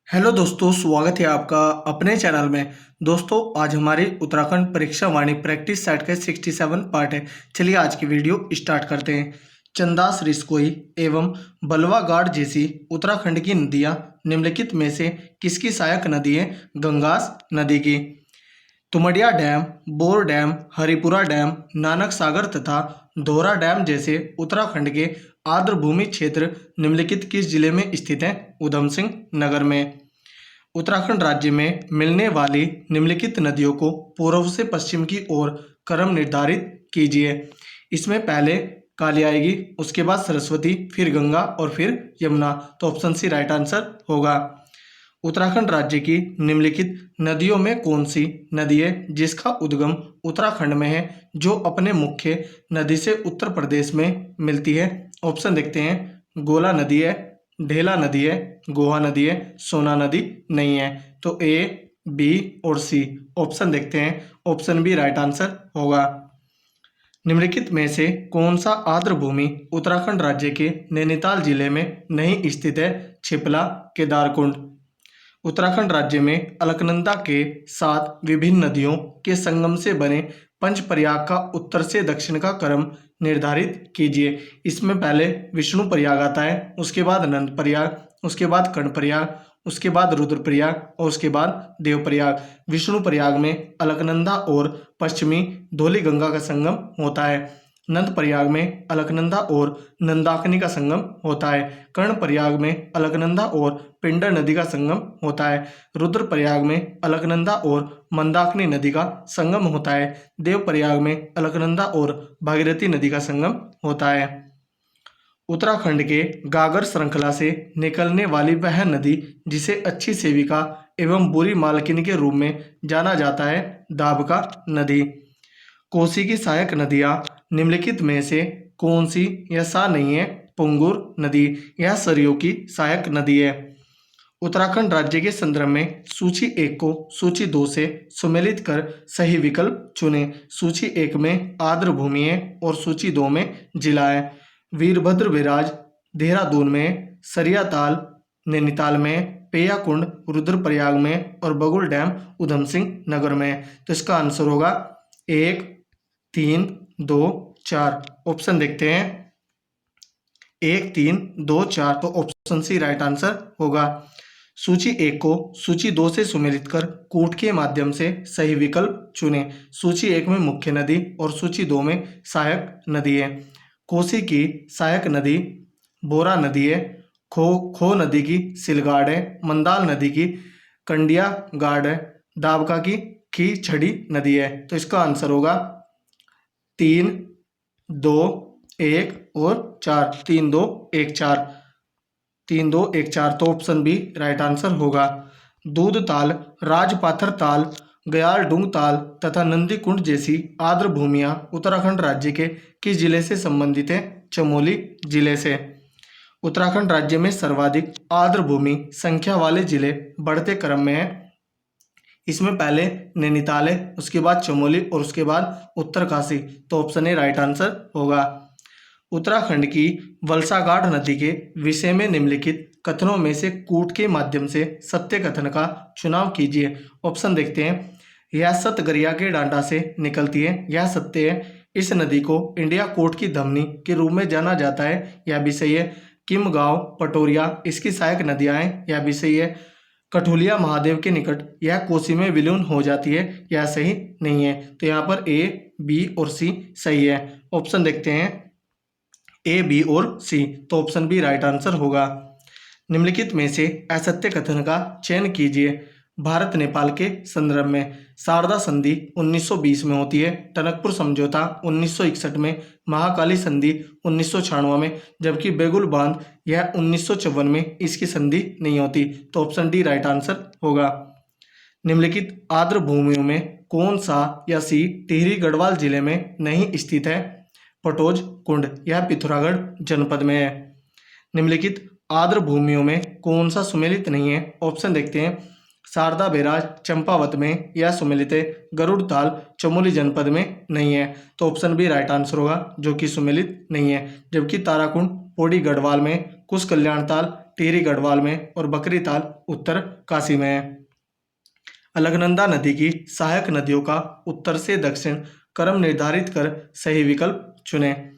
Hello दोस्तों, स्वागत है आपका अपने चैनल में। दोस्तों, आज हमारी उत्तराखंड परीक्षा वाणी प्रैक्टिस सेट का 67 पार्ट है। चलिए आज की वीडियो स्टार्ट करते हैं। चंदास रिस्कोई एवं बलवा घाट जैसी उत्तराखंड की नदियाँ निम्नलिखित में से किसकी सहायक नदी है? गंगास नदी की। Tumaria dam, Bor dam, Haripura dam, Nanak Sagar तथा धौरा डैम जैसे उत्तराखंड के आर्द्रभूमि क्षेत्र निम्नलिखित किस जिले में स्थित हैं? ऊधम सिंह नगर में। उत्तराखंड राज्य में मिलने वाली निम्नलिखित नदियों को पूर्व से पश्चिम की ओर क्रम निर्धारित कीजिए। इसमें पहले काली आएगी, उसके बाद सरस्वती, फिर गंगा और फिर यमुना। तो ऑप्शन सी राइट आंसर होगा। उत्तराखंड राज्य की निम्नलिखित नदियों में कौन सी नदी है जिसका उद्गम उत्तराखंड में है, जो अपने मुख्य नदी से उत्तर प्रदेश में मिलती है? ऑप्शन देखते हैं। गोला नदी है, ढेला नदी है, गोहा नदी है, सोना नदी नहीं है। तो ए, बी और सी ऑप्शन देखते हैं। ऑप्शन बी राइट आंसर होगा। निम्नलिखित में से कौन सा आर्द्रभूमि उत्तराखंड राज्य के नैनीताल जिले में नहीं स्थित है? छिपला, केदारकुंड। उत्तराखंड राज्य में अलकनंदा के साथ विभिन्न नदियों के संगम से बने पंचप्रयाग का उत्तर से दक्षिण का क्रम निर्धारित कीजिए। इसमें पहले विष्णु प्रयाग आता है, उसके बाद अनंत प्रयाग, उसके बाद कर्णप्रयाग, उसके बाद रुद्रप्रयाग और उसके बाद देवप्रयाग। विष्णु प्रयाग में अलकनंदा और पश्चिमी धौली गंगा का संगम होता है। नंद प्रयाग में अलकनंदा और नंदाकिनी का संगम होता है। कर्ण प्रयाग में अलकनंदा और पिंडर नदी का संगम होता है। रुद्र प्रयाग में अलकनंदा और मंदाकिनी नदी का संगम होता है। देव प्रयाग में अलकनंदा और भागीरथी नदी का संगम होता है। उत्तराखंड के गागर श्रृंखला से निकलने वाली वह नदी जिसे अच्छी सेविका एवं बुरी मालकिन के रूप में जाना जाता है, दाबका नदी। कोसी की सहायक नदियाँ निम्नलिखित में से कौन सी या सा नहीं है? पुंगुर नदी, यह सरयू की सहायक नदी है। उत्तराखंड राज्य के संदर्भ में सूची 1 को सूची 2 से सुमेलित कर सही विकल्प चुनें। सूची 1 में आर्द्र भूमि है और सूची 2 में जिला है। वीरभद्र विराज देहरादून में, सरिया ताल नैनीताल में, पेया कुंड रुद्रप्रयाग में और बगुल डैम ऊधम सिंह नगर में। तो इसका आंसर होगा 1, 3, 2, 4। ऑप्शन देखते हैं। 1, 3, 2, 4। तो ऑप्शन सी राइट आंसर होगा। सूची 1 को सूची 2 से सुमेलित कर कूट के माध्यम से सही विकल्प चुनें। सूची 1 में मुख्य नदी और सूची 2 में सहायक नदी है। कोसी की सहायक नदी बोरा नदी है। खो नदी की सिलगाड़ है। मंदाल नदी की कंडिया गाड़ है। दाबका की छड़ी नदी है। तो इसका आंसर होगा 3, 2, 1 और 4। 3, 2, 1, 4। 3, 2, 1, 4। तो ऑप्शन बी राइट आंसर होगा। दूध ताल, राजपाथर ताल, गयालडूंग ताल तथा नंदीकुंड जैसी आर्द्र भूमियां उत्तराखंड राज्य के किस जिले से संबंधित है? चमोली जिले से। उत्तराखंड राज्य में सर्वाधिक आर्द्र भूमि संख्या वाले जिले बढ़ते क्रम में है। इसमें पहले नैनीताल है, उसके बाद चमोली और उसके बाद उत्तरकाशी। तो ऑप्शन ए राइट आंसर होगा। उत्तराखंड की वलसाघाट नदी के विषय में निम्नलिखित कथनों में से कूट के माध्यम से सत्य कथन का चुनाव कीजिए। ऑप्शन देखते हैं। यह सतगरिया के डांडा से निकलती है, यह सत्य है। इस नदी को इंडिया कोर्ट की धमनी के रूप में जाना जाता है, यह भी सही है। किम गांव पटोरिया इसकी सहायक नदियां हैं, यह भी सही है। कठुलिया महादेव के निकट यह कोसी में विलीन हो जाती है, यह सही नहीं है। तो यहाँ पर ए, बी और सी सही है। ऑप्शन देखते हैं। ए, बी और सी। तो ऑप्शन बी राइट आंसर होगा। निम्नलिखित में से असत्य कथन का चयन कीजिए। भारत नेपाल के संदर्भ में शारदा संधि 1920 में होती है। टनकपुर समझौता 1961 में, महाकाली संधि 1996 में, जबकि बेगुल बांध यह 1954 में इसकी संधि नहीं होती। तो ऑप्शन डी राइट आंसर होगा। निम्नलिखित आर्द्र भूमियों में कौन सा या सी टिहरी गढ़वाल जिले में नहीं स्थित है? पटोज कुंड, यह पिथौरागढ़ जनपद में है। निम्नलिखित आर्द्र भूमियों में कौन सा सुमेलित नहीं है? ऑप्शन देखते हैं। शारदा बैराज चंपावत में यह सुमेलित है। गरुड़ ताल चमोली जनपद में नहीं है। तो ऑप्शन बी राइट आंसर होगा, जो कि सुमेलित नहीं है। जबकि ताराकुंड पौड़ी गढ़वाल में, कुश कल्याण ताल टिहरी गढ़वाल में और बकरी ताल उत्तर काशी में है। अलकनंदा नदी की सहायक नदियों का उत्तर से दक्षिण क्रम निर्धारित कर सही विकल्प चुनें।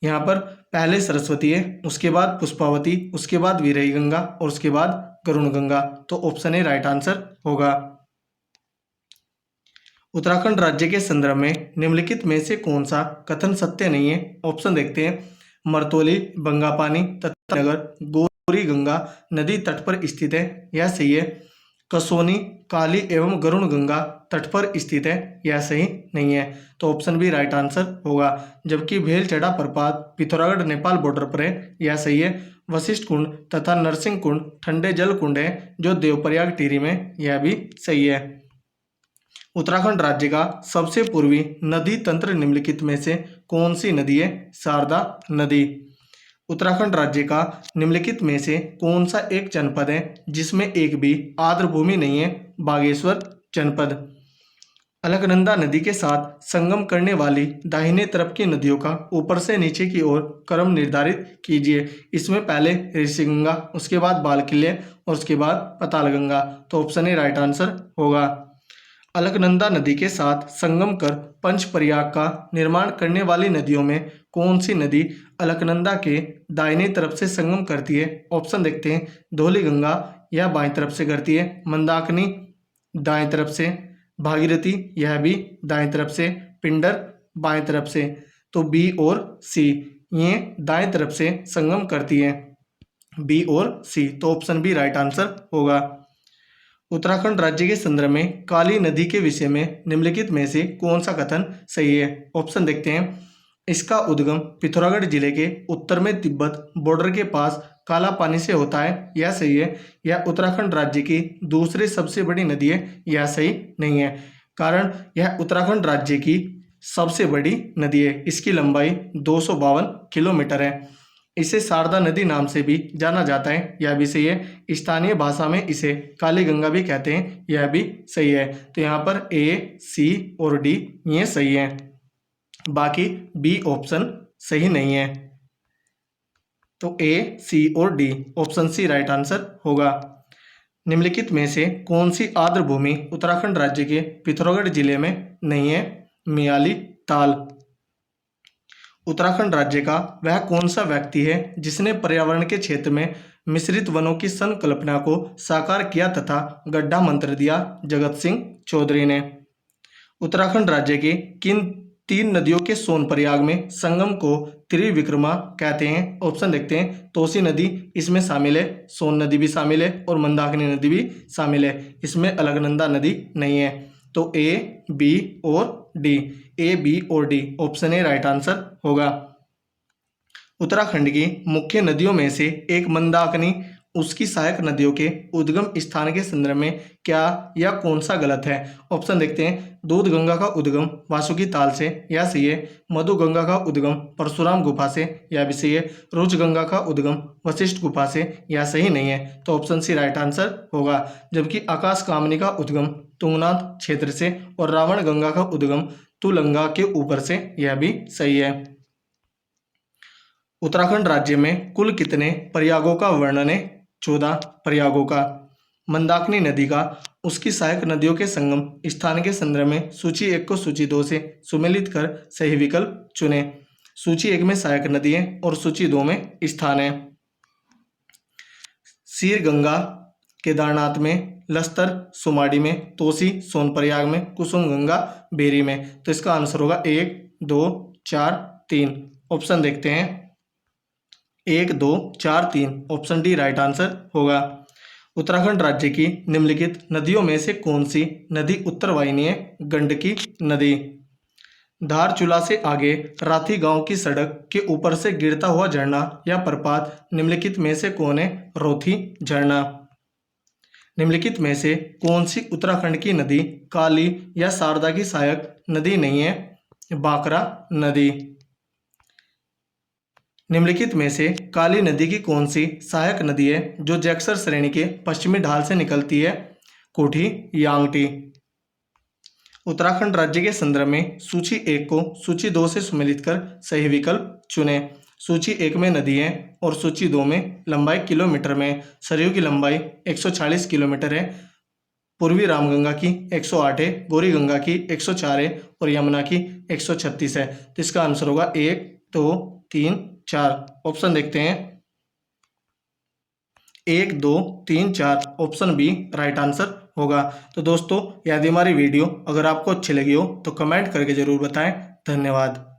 यहाँ पर पहले सरस्वती है, उसके बाद पुष्पावती, उसके बाद वीरई गंगा और उसके बाद गरुण गंगा। तो ऑप्शन ए राइट आंसर होगा। उत्तराखंड राज्य के संदर्भ में निम्नलिखित में से कौन सा कथन सत्य नहीं है? ऑप्शन देखते हैं। मरतोली बंगापानी तथा नगर गौरी गंगा नदी तट पर स्थित है, यह सही है। कसोनी काली एवं गरुण गंगा तट पर स्थित है, यह सही नहीं है। तो ऑप्शन बी राइट आंसर होगा। जबकि भेलचढ़ा प्रपात पिथौरागढ़ नेपाल बॉर्डर पर है, यह सही है। वशिष्ठ कुंड तथा नरसिंह कुंड ठंडे जल कुंड है जो देवप्रयाग टिहरी में, यह भी सही है। उत्तराखंड राज्य का सबसे पूर्वी नदी तंत्र निम्नलिखित में से कौन सी नदी है? शारदा नदी। उत्तराखंड राज्य का निम्नलिखित में से कौन सा एक जनपद है जिसमें एक भी आर्द्र भूमि नहीं है? बागेश्वर जनपद। अलकनंदा नदी के साथ संगम करने वाली दाहिने तरफ की नदियों का ऊपर से नीचे की ओर क्रम निर्धारित कीजिए। इसमें पहले ऋषिगंगा, उसके बाद बालकिल्य और उसके बाद पतालगंगा। तो ऑप्शन ए राइट आंसर होगा। अलकनंदा नदी के साथ संगम कर पंचप्रयाग का निर्माण करने वाली नदियों में कौन सी नदी अलकनंदा के दाहिने तरफ से संगम करती है? ऑप्शन देखते हैं। धौलीगंगा यह बाईं तरफ से करती है, मंदाकिनी दाएं तरफ से, भागीरथी यह भी दाएं तरफ से, पिंडर बाएं तरफ से। तो बी और सी ये दाएं तरफ से संगम करती है, बी और सी। तो ऑप्शन बी राइट आंसर होगा। उत्तराखंड राज्य के संदर्भ में काली नदी के विषय में निम्नलिखित में से कौन सा कथन सही है? ऑप्शन देखते हैं। इसका उद्गम पिथौरागढ़ जिले के उत्तर में तिब्बत बॉर्डर के पास काला पानी से होता है, यह सही है। यह उत्तराखंड राज्य की दूसरी सबसे बड़ी नदी है, यह सही नहीं है। कारण यह उत्तराखंड राज्य की सबसे बड़ी नदी है, इसकी लंबाई 252 किलोमीटर है। इसे शारदा नदी नाम से भी जाना जाता है, यह भी सही है। स्थानीय भाषा में इसे काली गंगा भी कहते हैं, यह भी सही है। तो यहाँ पर ए, सी और डी ये सही है, बाकी बी ऑप्शन सही नहीं है। तो ए, सी और D option C right answer होगा। निम्नलिखित में से कौन सी आर्द्र भूमि उत्तराखंड राज्य के पिथौरागढ़ जिले में नहीं है? मियाली ताल। उत्तराखंड राज्य का वह कौन सा व्यक्ति है जिसने पर्यावरण के क्षेत्र में मिश्रित वनों की संकल्पना को साकार किया तथा गड्ढा मंत्र दिया? जगत सिंह चौधरी ने। उत्तराखंड राज्य के किन तीन नदियों के सोनप्रयाग में संगम को त्रिविक्रमा कहते हैं? ऑप्शन देखते हैं। तोसी नदी इसमें शामिल है, सोन नदी भी शामिल है और मंदाकिनी नदी भी शामिल है। इसमें अलकनंदा नदी नहीं है। तो ए, बी और डी, ए, बी और D option A right answer होगा। उत्तराखंड की मुख्य नदियों में से एक मंदाकिनी उसकी सहायक नदियों के उद्गम स्थान के संदर्भ में क्या या कौन सा गलत है? ऑप्शन देखते हैं। दूध गंगा का उद्गम वासुकी ताल से, यह सही है। मधु गंगा का उद्गम परशुराम गुफा से, यह भी सही है। रुच गंगा का उद्गम वशिष्ठ गुफा से, यह सही नहीं है। तो ऑप्शन सी राइट आंसर होगा। जबकि आकाश कामनी का उद्गम तुंगनाथ क्षेत्र से और रावण गंगा का उद्गम तुलंगा के ऊपर से, यह भी सही है। उत्तराखंड राज्य में कुल कितने प्रयागों का वर्णन है? 14 प्रयागों का। मंदाकिनी नदी का उसकी सहायक नदियों के संगम स्थान के संदर्भ में सूची 1 को सूची 2 से सुमेलित कर सही विकल्प चुने। सूची 1 में सहायक नदी है और सूची 2 में स्थान है। सीर गंगा केदारनाथ में, लस्तर सुमाड़ी में, तोसी सोनप्रयाग में, कुसुम गंगा बेरी में। तो इसका आंसर होगा 1, 2, 4, 3। ऑप्शन देखते हैं। 1, 2, 4, 3 ऑप्शन डी राइट आंसर होगा। उत्तराखंड राज्य की निम्नलिखित नदियों में से कौन सी नदी उत्तर वाहिनी है? गंडकी नदी। धारचूला से आगे राथी गांव की सड़क के ऊपर से गिरता हुआ झरना या प्रपात निम्नलिखित में से कौन है? रोथी झरना। निम्नलिखित में से कौन सी उत्तराखंड की नदी काली या शारदा की सहायक नदी नहीं है? बांकरा नदी। निम्नलिखित में से काली नदी की कौन सी सहायक नदी है जो जैक्सर श्रेणी के पश्चिमी ढाल से निकलती है? कोठी यांगटी। उत्तराखंड राज्य के संदर्भ में सूची 1 को सूची 2 से सुमेलित कर सही विकल्प चुने। सूची 1 में नदी है और सूची 2 में लंबाई किलोमीटर में सरयू की लंबाई 140 किलोमीटर है, पूर्वी रामगंगा की 108 है, गौरी गंगा की 104 है और यमुना की 136 है। तो इसका आंसर होगा 1, 2, 3, 4। ऑप्शन देखते हैं। 1, 2, 3, 4 ऑप्शन बी राइट आंसर होगा। तो दोस्तों, यदि हमारी वीडियो अगर आपको अच्छी लगी हो तो कमेंट करके ज़रूर बताएं। धन्यवाद।